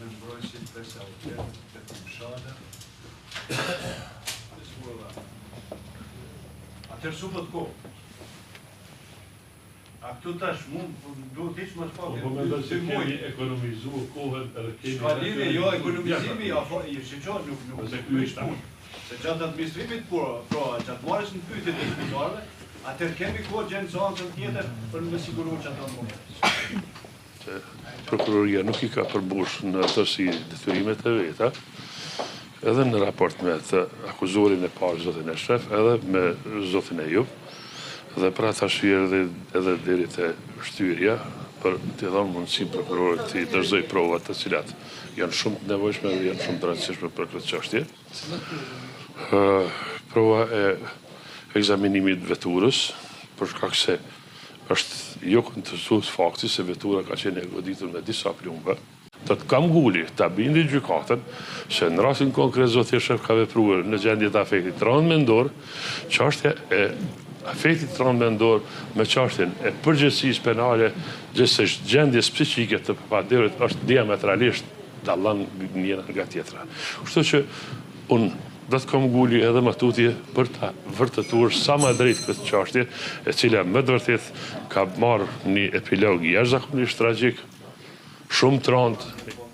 me mbrojtësit dhe se autet të Timshada. Atër supët ko. A këtu tash mund duhet ishë më të pak. Po mendoj se kemi ekonomizuar kohën edhe kemi. Ka lidhje, jo ekonomizimi, nuk është punë. Se gjatë administrimit, pra gjatë marrës në pyetje të shpitarëve, atër kemi kohë gjenë seancën tjetër për me siguru që ata mundë. Prokuroria nuk I ka përbush në tërësi detyrimet e veta, edhe në raport me të akuzorin e parë zotin e shef, edhe me zotin e jup, dhe pra ta shirë edhe deri të shtyrja për të dhënë mundësi prokurorit të dorëzoj provat të cilat janë shumë të nevojshme dhe janë shumë të rëndësishme për këtë çështje. Prova e ekzaminimit veturës, për shkak se është jo kontestus fakti se vetura ka qenë e goditur me disa plumba. Të kam guli, ta bindi gjykatën, se në rastin konkret zoti shef ka vepruar në gjendje të afektit rënd mendor, çështja e afektit rënd mendor me çështjen e përgjegjësisë penale, gjithsesi gjendjes psiqike të paderit është diametralisht dallon njëra nga tjetra. Kështu që unë do të kam guli edhe më tutje për ta vërtetuar sa më drejt këtë çështje, e cila më të vërtet ka marrë një epilog jashtëzakonisht tragjik, shumë të rëndë.